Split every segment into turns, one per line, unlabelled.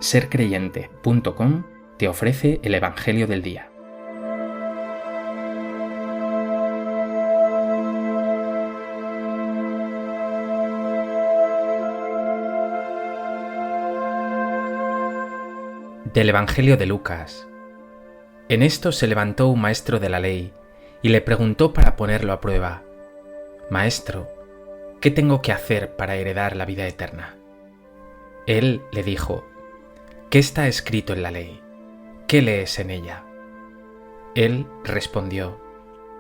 sercreyente.com te ofrece el Evangelio del Día. Del Evangelio de Lucas. En esto se levantó un maestro de la ley y le preguntó para ponerlo a prueba: Maestro, ¿qué tengo que hacer para heredar la vida eterna? Él le dijo: ¿Qué está escrito en la ley? ¿Qué lees en ella? Él respondió: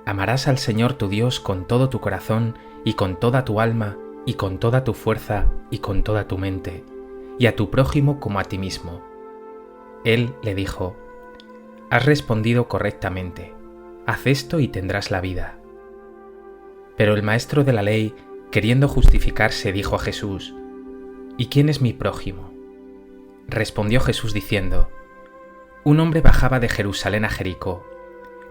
Amarás al Señor tu Dios con todo tu corazón y con toda tu alma y con toda tu fuerza y con toda tu mente, y a tu prójimo como a ti mismo. Él le dijo: Has respondido correctamente, haz esto y tendrás la vida. Pero el maestro de la ley, queriendo justificarse, dijo a Jesús: ¿Y quién es mi prójimo? Respondió Jesús diciendo: Un hombre bajaba de Jerusalén a Jericó.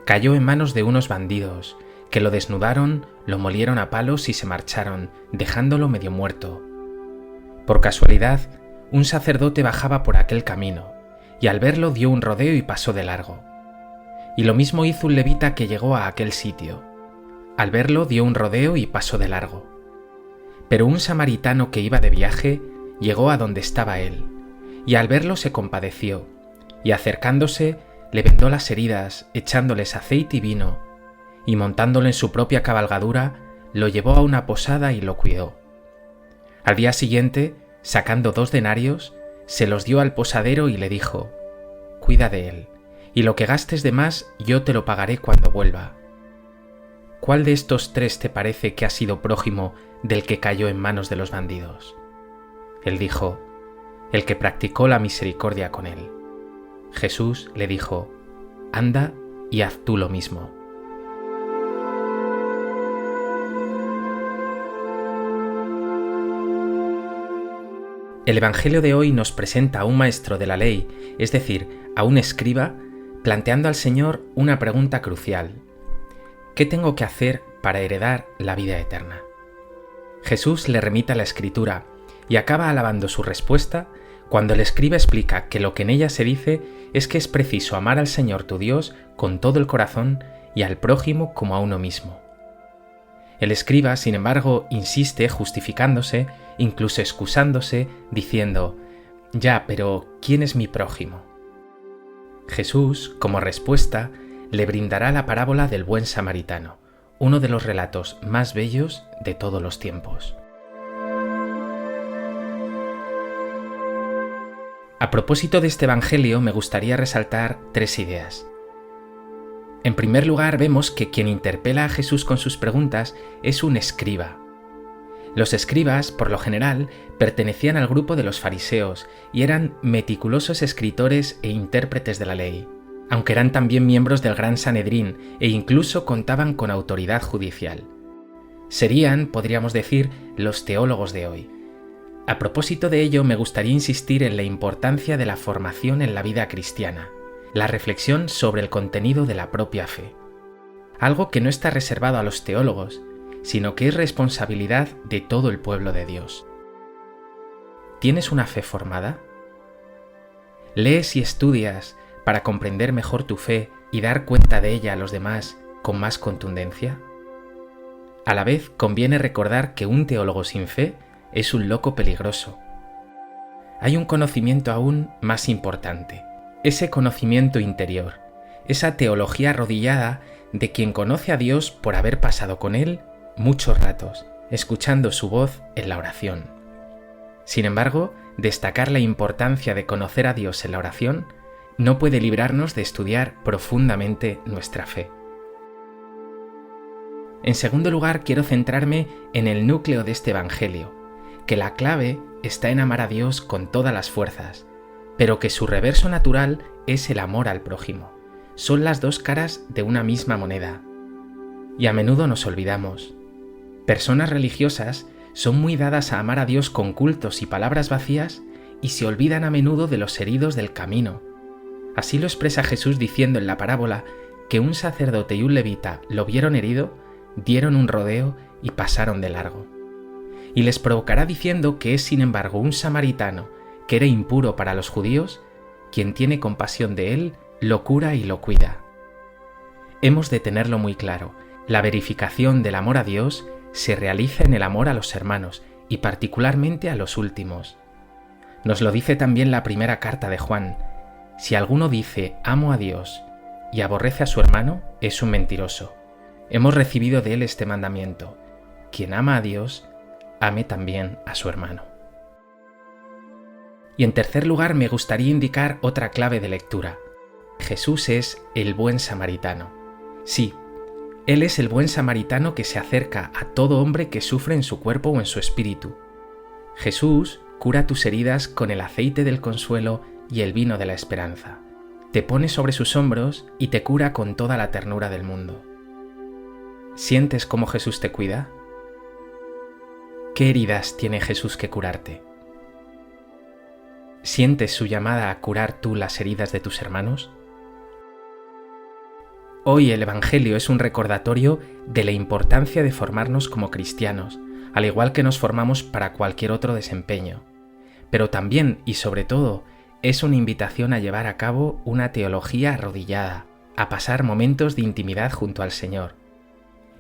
Cayó en manos de unos bandidos, que lo desnudaron, lo molieron a palos y se marcharon, dejándolo medio muerto. Por casualidad, un sacerdote bajaba por aquel camino, y al verlo dio un rodeo y pasó de largo. Y lo mismo hizo un levita que llegó a aquel sitio. Al verlo dio un rodeo y pasó de largo. Pero un samaritano que iba de viaje llegó a donde estaba él, y al verlo se compadeció, y acercándose le vendó las heridas, echándoles aceite y vino, y montándolo en su propia cabalgadura, lo llevó a una posada y lo cuidó. Al día siguiente, sacando 2 denarios, se los dio al posadero y le dijo: Cuida de él, y lo que gastes de más yo te lo pagaré cuando vuelva. ¿Cuál de estos 3 te parece que ha sido prójimo del que cayó en manos de los bandidos? Él dijo: El que practicó la misericordia con él. Jesús le dijo: Anda y haz tú lo mismo. El Evangelio de hoy nos presenta a un maestro de la ley, es decir, a un escriba, planteando al Señor una pregunta crucial: ¿qué tengo que hacer para heredar la vida eterna? Jesús le remite a la Escritura y acaba alabando su respuesta cuando el escriba explica que lo que en ella se dice es que es preciso amar al Señor tu Dios con todo el corazón y al prójimo como a uno mismo. El escriba, sin embargo, insiste justificándose, incluso excusándose, diciendo: Ya, pero ¿quién es mi prójimo? Jesús, como respuesta, le brindará la parábola del buen samaritano, uno de los relatos más bellos de todos los tiempos. A propósito de este Evangelio, me gustaría resaltar 3 ideas. En primer lugar, vemos que quien interpela a Jesús con sus preguntas es un escriba. Los escribas, por lo general, pertenecían al grupo de los fariseos y eran meticulosos escritores e intérpretes de la ley, aunque eran también miembros del Gran Sanedrín e incluso contaban con autoridad judicial. Serían, podríamos decir, los teólogos de hoy. A propósito de ello, me gustaría insistir en la importancia de la formación en la vida cristiana, la reflexión sobre el contenido de la propia fe. Algo que no está reservado a los teólogos, sino que es responsabilidad de todo el pueblo de Dios. ¿Tienes una fe formada? ¿Lees y estudias para comprender mejor tu fe y dar cuenta de ella a los demás con más contundencia? A la vez, conviene recordar que un teólogo sin fe es un loco peligroso. Hay un conocimiento aún más importante, ese conocimiento interior, esa teología arrodillada de quien conoce a Dios por haber pasado con Él muchos ratos, escuchando su voz en la oración. Sin embargo, destacar la importancia de conocer a Dios en la oración no puede librarnos de estudiar profundamente nuestra fe. En segundo lugar, quiero centrarme en el núcleo de este Evangelio, que la clave está en amar a Dios con todas las fuerzas, pero que su reverso natural es el amor al prójimo. Son las 2 caras de una misma moneda. Y a menudo nos olvidamos. Personas religiosas son muy dadas a amar a Dios con cultos y palabras vacías y se olvidan a menudo de los heridos del camino. Así lo expresa Jesús diciendo en la parábola que un sacerdote y un levita lo vieron herido, dieron un rodeo y pasaron de largo. Y les provocará diciendo que es sin embargo un samaritano que era impuro para los judíos, quien tiene compasión de él, lo cura y lo cuida. Hemos de tenerlo muy claro, la verificación del amor a Dios se realiza en el amor a los hermanos y particularmente a los últimos. Nos lo dice también la primera carta de Juan: si alguno dice amo a Dios y aborrece a su hermano, es un mentiroso. Hemos recibido de él este mandamiento: quien ama a Dios, ame también a su hermano. Y en tercer lugar, me gustaría indicar otra clave de lectura. Jesús es el buen samaritano. Sí, Él es el buen samaritano que se acerca a todo hombre que sufre en su cuerpo o en su espíritu. Jesús cura tus heridas con el aceite del consuelo y el vino de la esperanza. Te pone sobre sus hombros y te cura con toda la ternura del mundo. ¿Sientes cómo Jesús te cuida? ¿Qué heridas tiene Jesús que curarte? ¿Sientes su llamada a curar tú las heridas de tus hermanos? Hoy el Evangelio es un recordatorio de la importancia de formarnos como cristianos, al igual que nos formamos para cualquier otro desempeño. Pero también, y sobre todo, es una invitación a llevar a cabo una teología arrodillada, a pasar momentos de intimidad junto al Señor.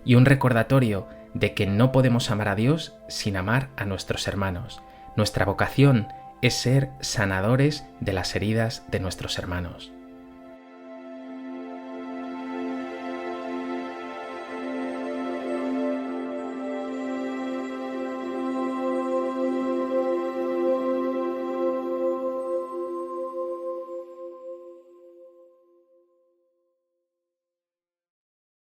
Y un recordatorio de que no podemos amar a Dios sin amar a nuestros hermanos. Nuestra vocación es ser sanadores de las heridas de nuestros hermanos.